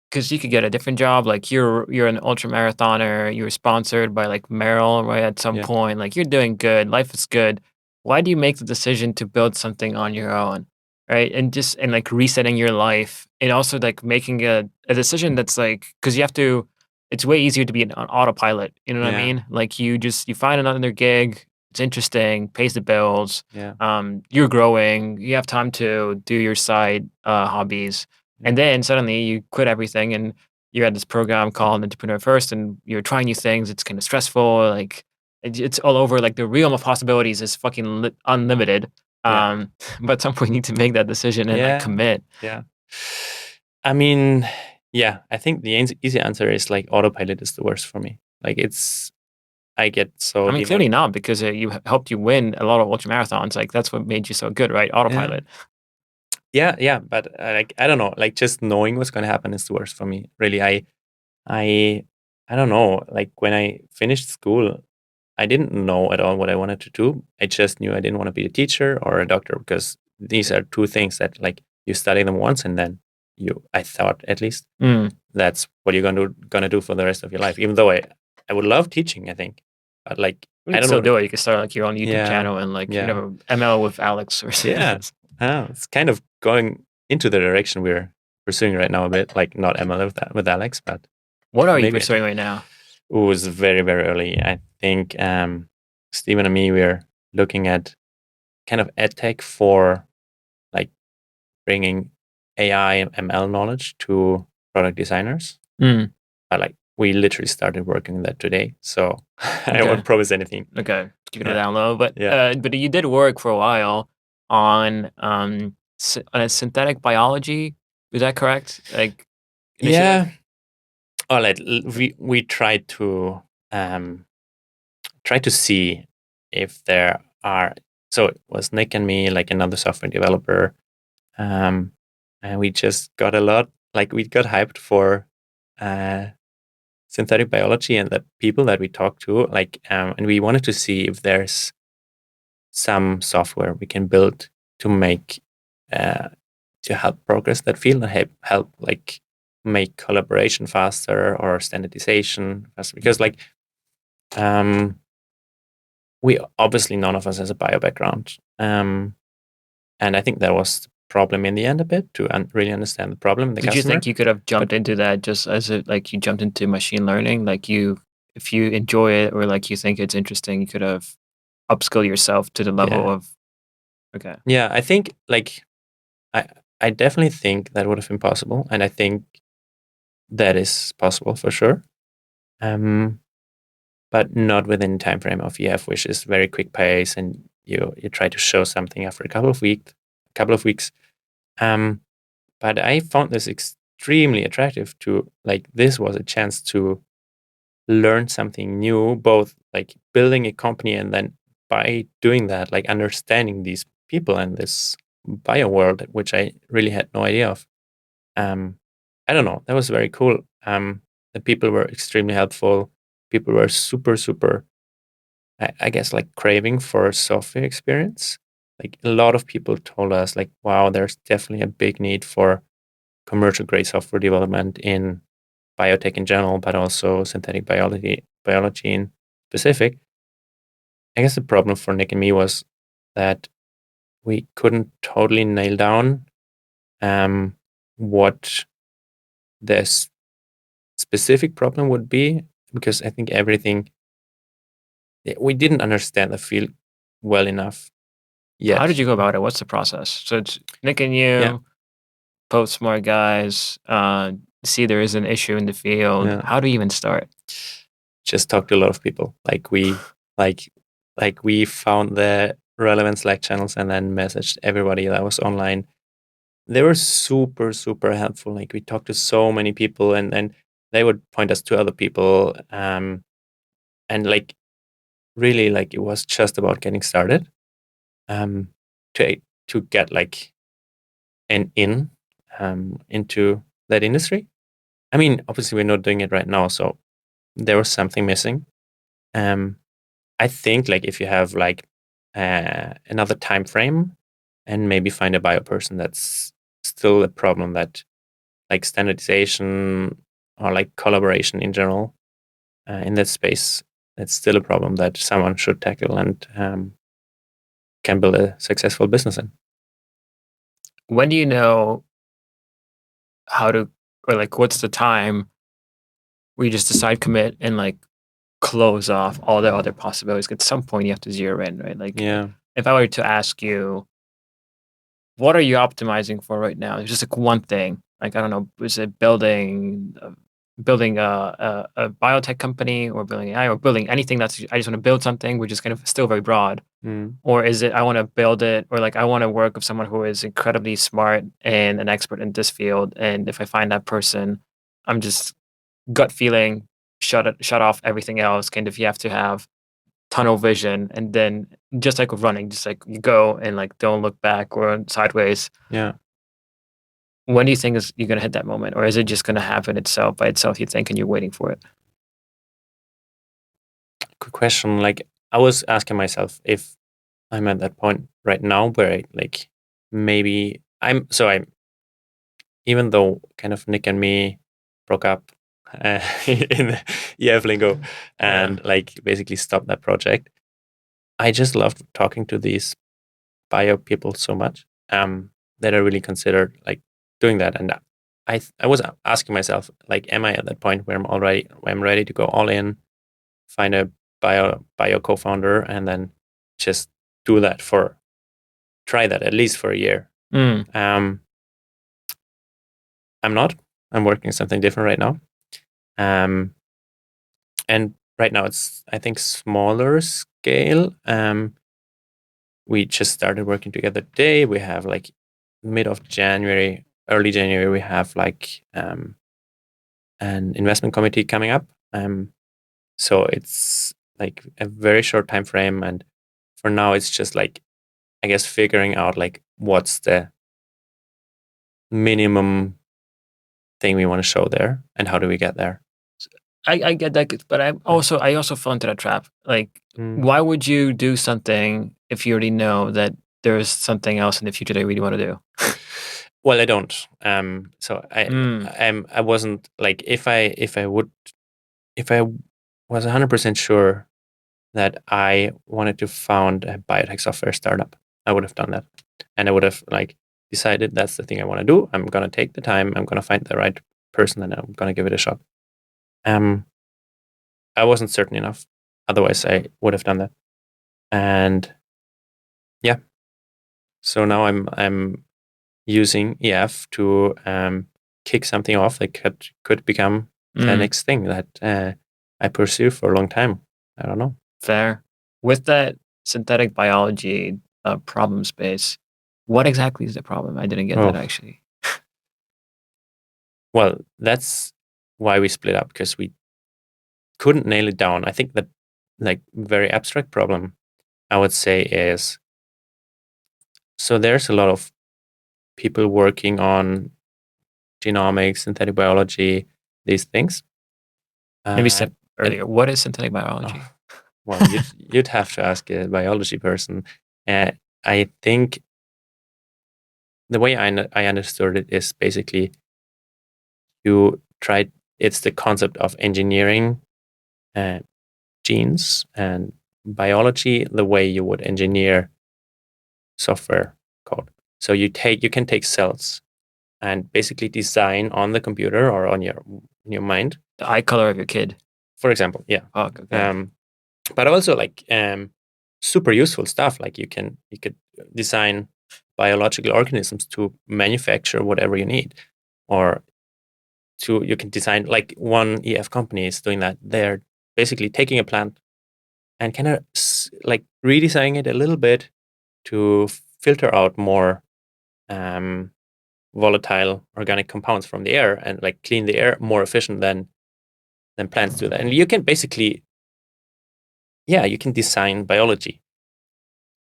Because you could get a different job, like, you're an ultra marathoner, you were sponsored by, like, Merrill, right, at some Yeah, point, like, you're doing good, life is good. Why do you make the decision to build something on your own, right? And, like, resetting your life, and also, like, making a decision that's, like, because you have to it's way easier to be on autopilot, you know what I yeah, mean? Like, you find another gig, it's interesting, pays the bills, yeah, you're growing, you have time to do your side, hobbies. yeah, And then suddenly you quit everything, and you're at this program called Entrepreneur First, and you're trying new things. It's kind of stressful. Like it's all over. Like the realm of possibilities is fucking unlimited. Yeah. But at some point you need to make that decision and like Yeah. commit. Yeah. I mean, yeah, I think the easy answer is like autopilot is the worst for me. Like I get I so mean, clearly demotivated. not because helped you win a lot of ultra marathons. Like that's what made you so good, right? Yeah. Autopilot. Yeah, yeah, but like I don't know, like just knowing what's going to happen is the worst for me. Really, I I don't know. Like when I finished school, I didn't know at all what I wanted to do. I just knew I didn't want to be a teacher or a doctor because these are two things that like you study them once and then I thought at least Mm. that's what you're gonna do for the rest of your life. Even though I would love teaching, I think, but like You I can don't still know. do it. You can start like your own YouTube Yeah, channel and like yeah, ML with Alex or yeah. It's kind of going into the direction we're pursuing right now a bit. Like not ML with Alex, but what are you maybe pursuing right now? it was very very early. I think Steven and me we're looking at kind of ed tech for like bringing AI and ML knowledge to product designers. Mm. But like we literally started working on that today, so I Okay. won't promise anything. Okay. Keep it Yeah, down low. yeah, But you did work for a while on synthetic biology. Is that correct? Like initially? yeah. Or like we um try to see if there are. So it was Nick and me, like another software developer, um, and we just got a lot. Like we got hyped for uh, synthetic biology and the people that we talked to. Like, and we wanted to see if there's some software we can build to make uh, to help progress that field and help like make collaboration faster or standardization faster. Because like um, we obviously none of us has a bio background, and I think that was the problem in the end a bit to really understand the problem in the Did you customer. think you could have But jumped into that just as like you jumped into machine learning? Like if you enjoy it or like you think it's interesting, you could have upskill yourself to the level yeah, of okay. yeah, I think like I I definitely think that would have been possible, and I think that is possible for sure. Um, but not within time frame of EF, which is very quick pace, and you try to show something after a couple of weeks. Um, but I found this extremely attractive to like this was a chance to learn something new, both like building a company and then by doing that, like understanding these people and this bio world, which I really had no idea of. Um, I don't know. That was very cool. The people were extremely helpful. People were super, super, I guess, like craving for a software experience. Like a lot of people told us, like, wow, there's definitely a big need for commercial grade software development in biotech in general, but also synthetic biology in specific. I guess the problem for Nick and me was that we couldn't totally nail down what the specific problem would be because I think everything we didn't understand the field well enough How did yet. you go about it? What's the process? So it's Nick and Yeah, you, both smart guys, see there is an issue in the field. yeah. How do you even start? Just talked to a lot of people. Like we found the relevant Slack channels and then messaged everybody that was online. They were super super helpful. Like we talked to so many people, and then they would point us to other people. And like really, like it was just about getting started. Um, to to get like an in into that industry. I mean, obviously we're not doing it right now, so there was something missing. Um, I think like if you have like another time frame and maybe find a bio person, that's still a problem that like standardization or like collaboration in general in that space, that's still a problem that someone should tackle and can build a successful business in. When do you know how to or like what's the time where you just decide commit and like close off all the other possibilities? At some point you have to zero in, right? Like Yeah. if I were to ask you, what are you optimizing for right now? It's just like one thing. Like I don't know, is it building building a biotech company or building AI or building anything that's I just want to build something, which is kind of still very broad? Mm. Or is it I want to build it or like I want to work with someone who is incredibly smart and an expert in this field. And if I find that person, I'm just gut feeling, shut off everything else. Kind of you have to have tunnel vision and then just like with running, just like you go and like don't look back or sideways. Yeah. When do you think is you're gonna hit that moment? Or is it just gonna happen itself by itself, you think, and you're waiting for it? Good question. Like I was asking myself if I'm at that point right now where I like maybe I'm even though kind of Nick and me broke up in the EF lingo and like basically stopped that project. I just loved talking to these bio people so much that I really considered like doing that. And I was asking myself like, am I at that point where I'm ready to go all in, find a bio co-founder, and then just do that for try that at least for a year. Mm. I'm not. I'm working something different right now. And right now it's I think smaller scale. We just started working together today. We have like mid of January, early January, we have like an investment committee coming up. So it's like a very short time frame, and for now it's just like I guess figuring out like what's the minimum thing we want to show there and how do we get there. I get that, but I also fall into that trap. Like, why would you do something if you already know that there's something else in the future that you really want to do? Well, I don't. So Mm. I wasn't like if I was 100% sure that I wanted to found a biotech software startup, I would have done that, and I would have like decided that's the thing I want to do. I'm gonna take the time. I'm gonna find the right person, and I'm gonna give it a shot. I wasn't certain enough. Otherwise, I would have done that. And yeah, so now I'm using EF to kick something off that could become the next thing that I pursue for a long time. I don't know. Fair. With that synthetic biology problem space, what exactly is the problem? I didn't get that actually. Well, that's why we split up because we couldn't nail it down. I think that like very abstract problem I would say is so there's a lot of people working on genomics, synthetic biology, these things. Maybe said earlier, what is synthetic biology? Well, you'd have to ask a biology person. I think the way I understood it is basically it's the concept of engineering genes and biology the way you would engineer software code. So you can take cells and basically design on the computer or on your mind the eye color of your kid, for example. Yeah. Oh, okay. But also like super useful stuff. Like you could design biological organisms to manufacture whatever you need, or you can design like one EF company is doing that. They're basically taking a plant and kind of like redesigning it a little bit to filter out more volatile organic compounds from the air and like clean the air more efficient than plants do that. And you can basically, you can design biology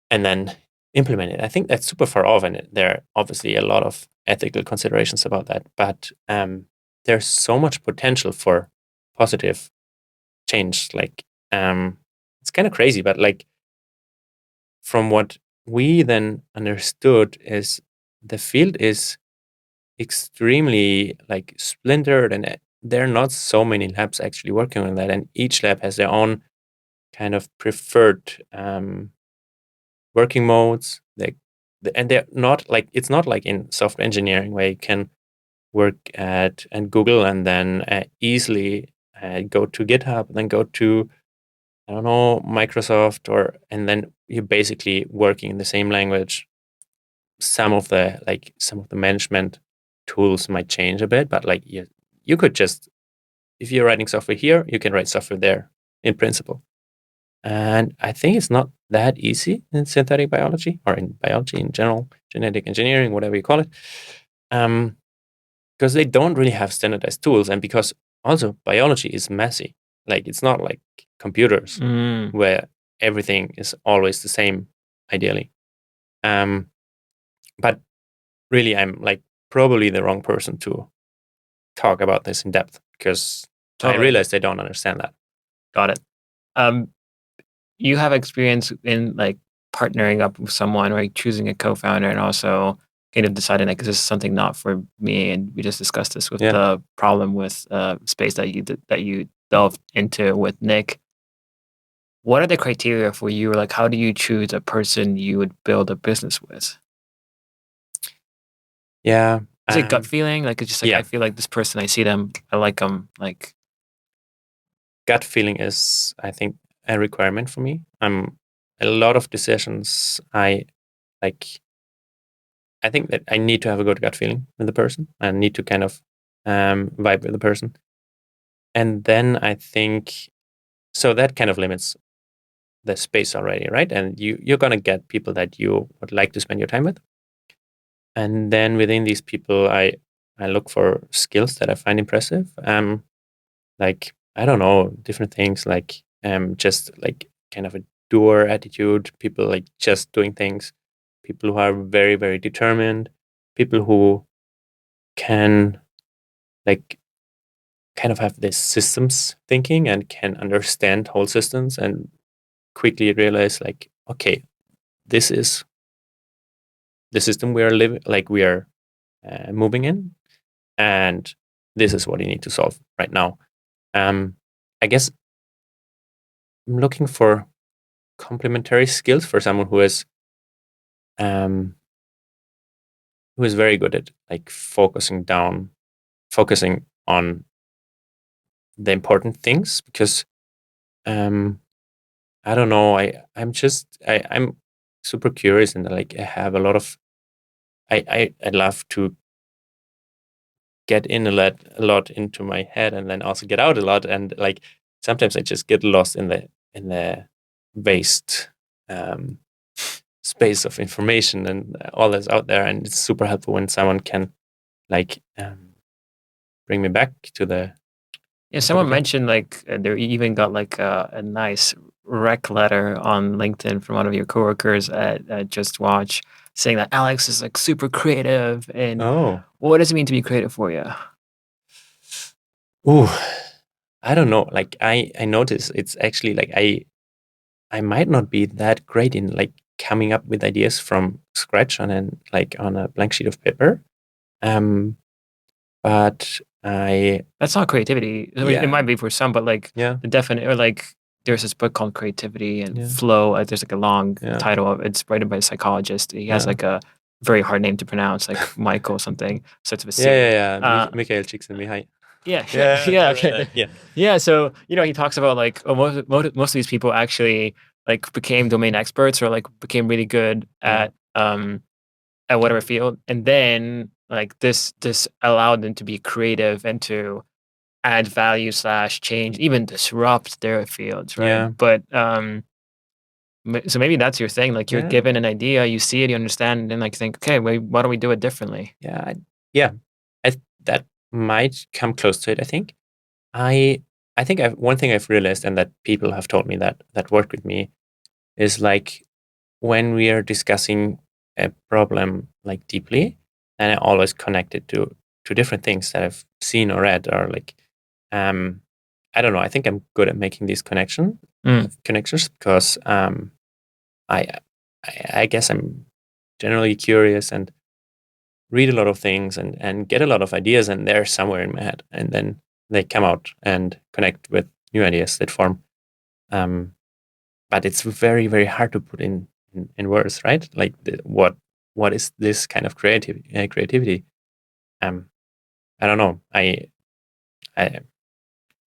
and then implement it. I think that's super far off, and there are obviously a lot of ethical considerations about that. But there's so much potential for positive change. Like it's kind of crazy, but like from what we then understood is the field is extremely like splintered, and there are not so many labs actually working on that, and each lab has their own kind of preferred working modes. And they're not like it's not like in software engineering where you can work at and Google and then easily go to GitHub, then go to I don't know Microsoft, and then you're basically working in the same language. Some of the management tools might change a bit, but like you could just if you're writing software here, you can write software there in principle. And I think it's not that easy in synthetic biology or in biology in general, genetic engineering, whatever you call it, because they don't really have standardized tools, and because also biology is messy. Like it's not like computers where everything is always the same, ideally. But really, I'm like probably the wrong person to talk about this in depth because I realized I don't understand that. Got it. You have experience in like partnering up with someone, right? Choosing a co-founder and also kind of deciding like, this is something not for me. And we just discussed this with the problem with space that you delved into with Nick. What are the criteria for you? Like, how do you choose a person you would build a business with? Yeah. Is it gut feeling? Like, it's just like, I feel like this person, I see them, I like them. Like, gut feeling is, I think, a requirement for me. A lot of decisions I think that I need to have a good gut feeling with the person. I need to kind of vibe with the person. And then I think, so that kind of limits the space already, right? And you're going to get people that you would like to spend your time with. And then within these people, I look for skills that I find impressive. Like, I don't know, different things like just like kind of a doer attitude, people like just doing things, people who are very, very determined, people who can like kind of have this systems thinking and can understand whole systems and quickly realize like, okay, this is the system we are living, like we are moving in, and this is what you need to solve right now. I guess I'm looking for complementary skills for someone who is very good at like focusing on the important things, because I don't know, I'm super curious, and like I have a lot of I love to get in a lot into my head and then also get out a lot, and like sometimes I just get lost in the vast space of information and all that's out there, and it's super helpful when someone can like bring me back to the someone mentioned like they even got like a nice rec letter on LinkedIn from one of your coworkers at Just Watch, saying that Alex is like super creative. And what does it mean to be creative for you? Ooh, I don't know. Like I notice it's actually like I might not be that great in like coming up with ideas from scratch on a blank sheet of paper. But that's not creativity. I mean, it might be for some, but like the definite, or like there's this book called Creativity and Flow. There's like a long title of it's written by a psychologist. He has like a very hard name to pronounce, like Michael something. Starts with a C. Mikhail Csikszentmihalyi. Yeah. So he talks about like most of these people actually like became domain experts or like became really good at whatever field, and then like this allowed them to be creative and to add value / change, even disrupt their fields, right? But so maybe that's your thing. Like you're given an idea, you see it, you understand, and then like think, okay, why don't we do it differently? That might come close to it. I think. I think one thing I've realized, and that people have told me that work with me, is like when we are discussing a problem like deeply, and I always connect it to different things that I've seen or read, or like I don't know. I think I'm good at making these connections because I guess I'm generally curious and read a lot of things and get a lot of ideas, and they're somewhere in my head, and then they come out and connect with new ideas that form. But it's very, very hard to put in words, right? Like what is this kind of creativity? I don't know. I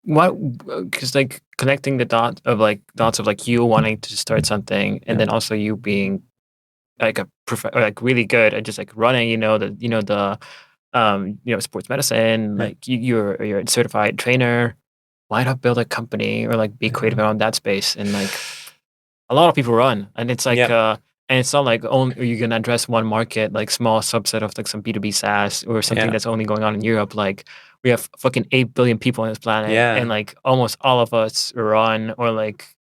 because like connecting the dots of like you wanting to start something, and then also you being like a like really good at just like running, the sports medicine, Yeah. like you're a certified trainer. Why not build a company or like be creative Yeah. around that space? And like a lot of people run, and it's like, Yeah. and it's not like only you can address one market, like small subset of like some B2B SaaS or something Yeah. that's only going on in Europe. Like we have fucking 8 billion people on this planet, and Yeah. like almost all of us run, or like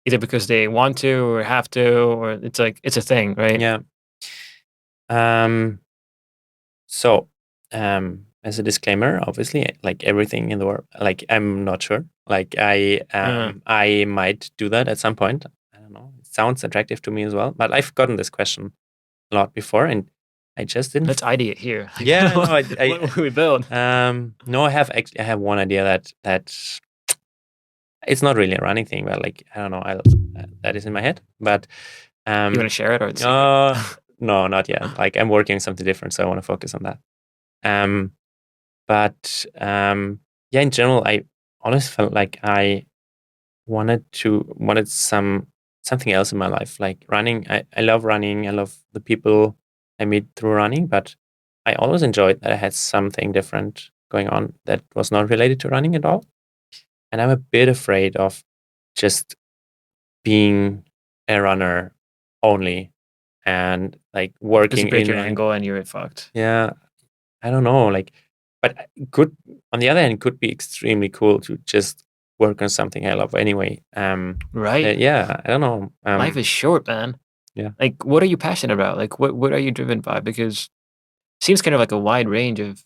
either because they want to or have to, or it's like it's a thing, right? Yeah. Um, so, as a disclaimer, obviously, like everything in the world, like I'm not sure. Like Uh, I might do that at some point. I don't know. It sounds attractive to me as well. But I've gotten this question a lot before, and I just didn't. let's ideate here. Like, Yeah, no, what would we build? no, I have one idea that it's not really a running thing, but like I don't know, that is in my head. But You want to um, share it or it's secret? uh, no, not yet. Like I'm working on something different, so I want to focus on that. Um, but yeah, in general, I always felt like I wanted something else in my life, like running. I love running. I love the people I meet through running, but I always enjoyed that I had something different going on that was not related to running at all. And I'm a bit afraid of just being a runner only and like Because you working break in your running. ankle and you're fucked. Yeah, I don't know, like, but could on the other hand, could be extremely cool to just work on something I love anyway. Right? Yeah, I don't know. Life is short, man. Yeah, Like, what are you passionate about? Like, what are you driven by? Because it seems kind of like a wide range of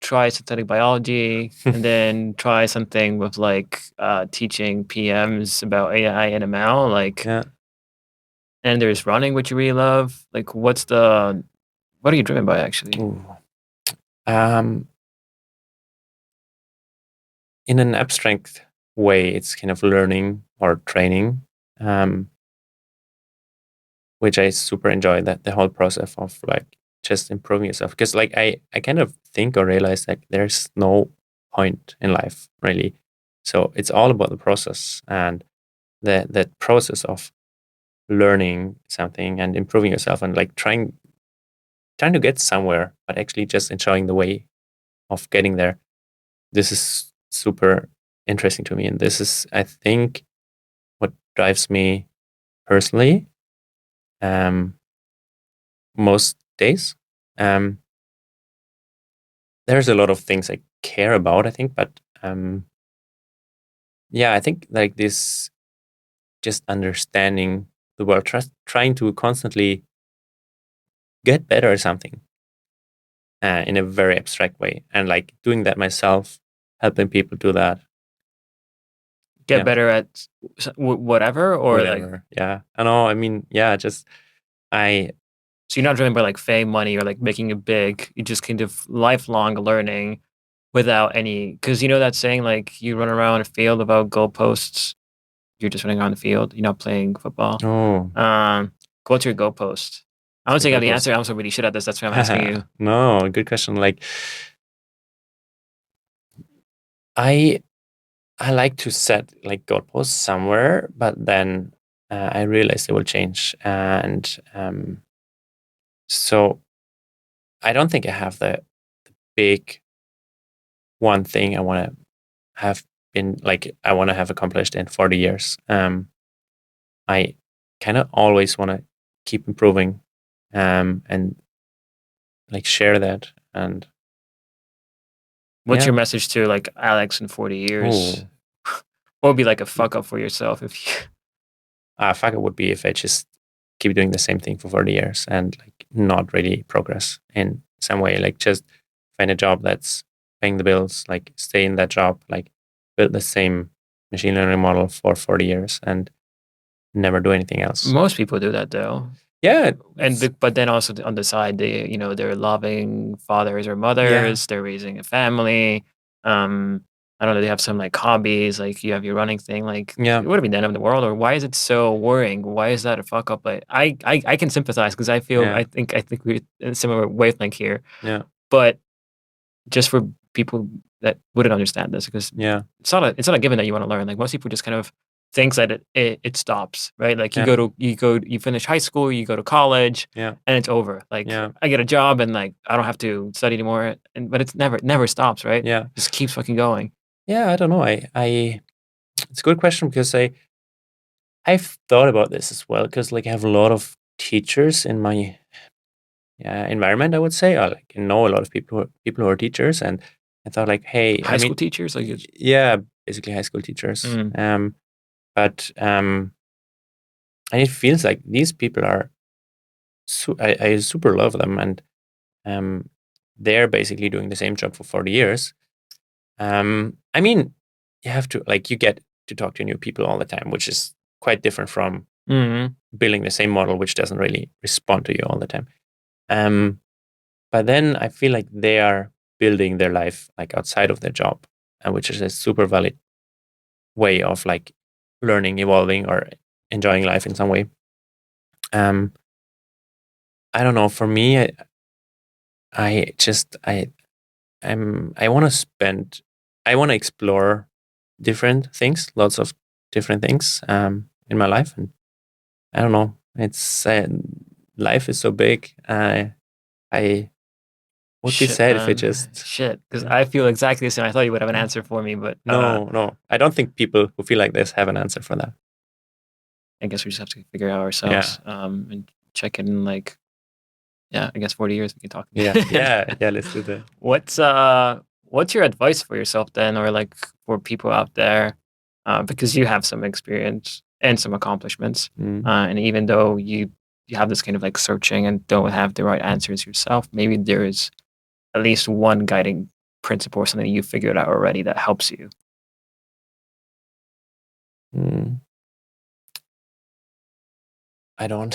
try synthetic biology and then try something with like teaching PMs about AI and ML. Like, yeah. and there's running, which you really love. Like, what are you driven by actually? Ooh. Um, in an abstract way, it's kind of learning or training, um, which I super enjoy. That the whole process of like just improving yourself, because like I kind of think or realize that there's no point in life really. So it's all about the process and the process of learning something and improving yourself and like trying to get somewhere, but actually just enjoying the way of getting there. This is super interesting to me, and this is, I think, what drives me personally, um, most days. Um, there's a lot of things I care about, I think, but yeah, I think like this, just understanding the world, trying to constantly get better at something in a very abstract way, and like doing that myself, helping people do that. Get Yeah, better at whatever, or like, whatever. Yeah, I know. I mean, yeah, just I. so you're not driven by like fame, money, or like making it big. You just kind of lifelong learning without any, because you know that saying, like you run around a field without goalposts. You're just running around the field. You're not playing football. Oh, What's your goalpost? I don't so think I have the goalpost. answer. I'm so really shit at this. That's why I'm asking you. No, good question. Like, I I like to set like goalposts somewhere, but then I realize they will change, and so I don't think I have the big one thing I want to have been like I want to have accomplished in 40 years. I kind of always want to keep improving, and like share that, and What's yeah. your message to like Alex in 40 years? Oh, What would be like a fuck up for yourself if you? fuck it would be if I just keep doing the same thing for 40 years and like not really progress in some way. Like just find a job that's paying the bills, like stay in that job, like build the same machine learning model for 40 years and never do anything else. Most people do that though. Yeah, And but then also on the side, they're loving fathers or yeah, mothers. They're raising a family. I don't know. They have some like hobbies. Like you have your running thing. Like yeah, it would have been the end of the world. Or why is it so worrying? Why is that a fuck up? Like I can sympathize because I feel yeah, I think we're in a similar wavelength here. yeah, But just for people that wouldn't understand this, because yeah, it's not a given that you want to learn. Like most people just kind of thinks that it stops, right? Like Yeah. you finish high school, you go to college, Yeah. and it's over. Like Yeah. I get a job and like I don't have to study anymore. And but it's never stops, right? Yeah. Just keeps fucking going. Yeah. I don't know. I it's a good question because I've thought about this as well because like I have a lot of teachers in my environment. I would say I like know a lot of people who are teachers, and I thought like, hey, I High school mean, teachers, like yeah, basically high school teachers. mm, But and it feels like these people are. I super love them, and um, they're basically doing the same job for 40 years. I mean, you have to like you get to talk to new people all the time, which is quite different from mm, building the same model, which doesn't really respond to you all the time. Um, but then I feel like they are building their life like outside of their job, and which is a super valid way of like learning, evolving, or enjoying life in some way. Um, I don't know. For me, I just I want to spend, I want to explore different things, lots of different things in my life, and I don't know. It's life is so big. I would be shit, sad if it man, just shit. Because yeah. I feel exactly the same. I thought you would have an Yeah. answer for me, but No, no. I don't think people who feel like this have an answer for that. I guess we just have to figure it out Yeah. ourselves. And check in like yeah, I guess 40 years we can talk Yeah. again. Yeah. Yeah. Let's do that. What's your advice for yourself then, or like for people out there? Because you have some experience and some accomplishments, Mm. and even though you have this kind of like searching and don't have the right answers yourself, maybe there is at least one guiding principle or something you figured out already that helps you. Mm. I don't.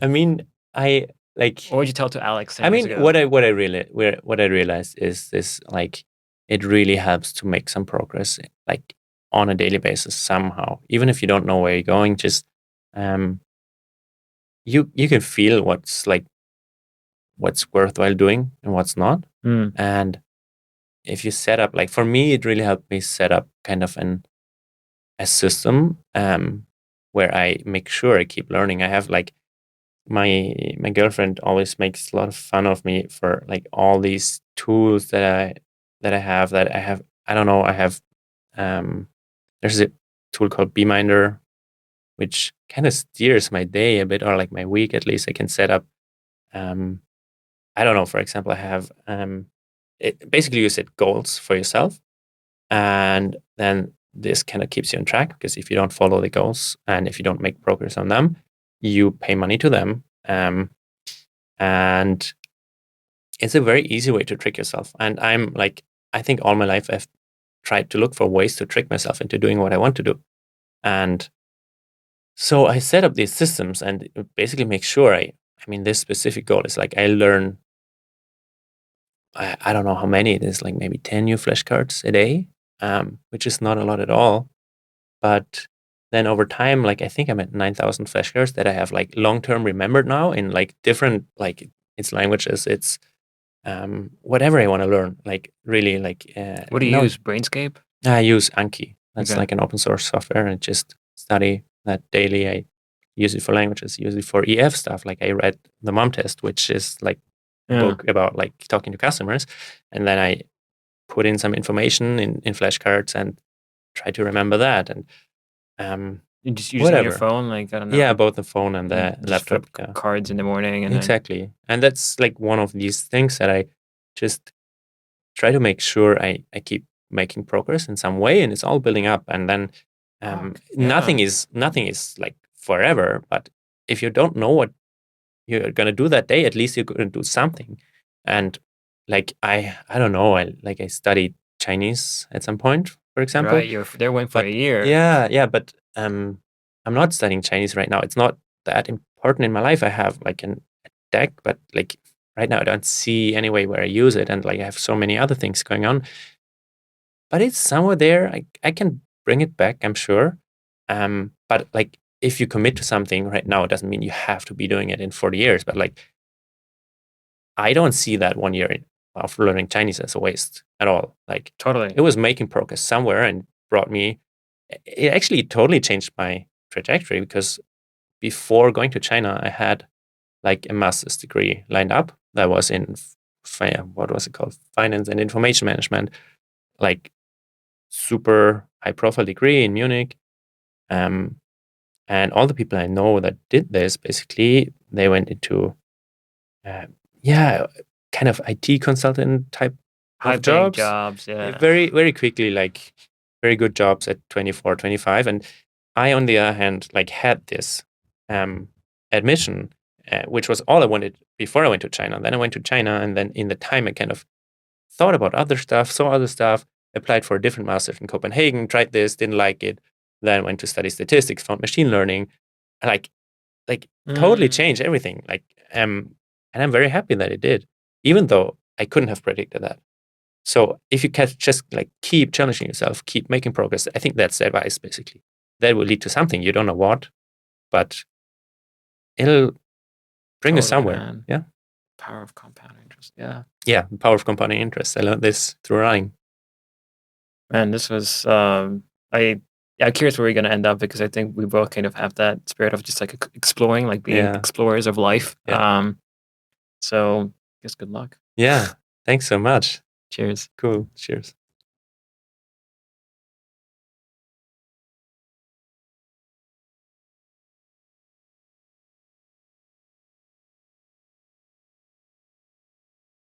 I mean, I like. What would you tell to Alex 10 I years mean, ago? what I realized is this like it really helps to make some progress like on a daily basis somehow. Even if you don't know where you're going, just um you can feel what's worthwhile doing and what's not. Mm, And if you set up like for me, it really helped me set up kind of a system where I make sure I keep learning. I have like my girlfriend always makes a lot of fun of me for like all these tools that I have. I don't know. I have there's a tool called Beeminder, which kind of steers my day a bit or like my week at least. I can set up. Um, I don't know. For example, I have it basically you set goals for yourself, and then this kind of keeps you on track because if you don't follow the goals and if you don't make progress on them, you pay money to them. And it's a very easy way to trick yourself. And I'm like, I think all my life I've tried to look for ways to trick myself into doing what I want to do. And so I set up these systems and basically make sure I mean, this specific goal is like I learn, I don't know how many it is, like maybe 10 new flashcards a day, which is not a lot at all. But then over time, like I think I'm at 9,000 flashcards that I have like long term remembered now in like different, like it's languages, it's whatever I want to learn, like really like what do you use? Brainscape? I use Anki. That's Okay. like an open source software, and just study that daily. I use it for languages, use it for EF stuff. Like I read the Mom Test, which is like a Yeah. book about like talking to customers, and then I put in some information in flashcards and try to remember that and um, You just use it on your whatever. phone, like I don't Yeah, know. both the phone and You the just laptop. flip Yeah, cards in the morning and then exactly. And that's like one of these things that I just try to make sure I keep making progress in some way, and it's all building up. And then fuck. Yeah. nothing is like forever. But if you don't know what you're gonna do that day, at least you're gonna do something. And like I don't know. I studied Chinese at some point, for example. Right. You're there went for a But year. yeah. But I'm not studying Chinese right now. It's not that important in my life. I have like a deck, but like right now I don't see any way where I use it, and like I have so many other things going on. But it's somewhere there. I can bring it back, I'm sure. But like if you commit to something right now, it doesn't mean you have to be doing it in 40 years. But like I don't see that 1 year of learning Chinese as a waste at all. Like Totally. it was making progress somewhere and brought me it actually totally changed my trajectory because before going to China, I had like a master's degree lined up that was in what was it called? Finance and information management, like super high profile degree in Munich. Um, and all the people I know that did this, basically, they went into, uh, yeah, kind of IT consultant type High of paying jobs. jobs, yeah. Very, very quickly, like very good jobs at 24, 25. And I, on the other hand, like had this um, admission, which was all I wanted before I went to China. Then I went to China, and then in the time I kind of thought about other stuff, saw other stuff, applied for a different master's in Copenhagen, tried this, didn't like it, then went to study statistics, found machine learning, like like totally changed Mm, everything. And I'm very happy that it did, even though I couldn't have predicted that. So if you can just like keep challenging yourself, keep making progress, I think that's the advice basically. That will lead to something you don't know what, but it'll bring you totally, somewhere. man. Yeah. Power of compound interest. Yeah. Yeah. The power of compounding interest. I learned this through running. Man, this was I'm curious where we're gonna end up because I think we both kind of have that spirit of just like exploring, like being Yeah. explorers of life. Yeah. So I guess good luck. Yeah. Thanks so much. Cheers. Cool. Cheers.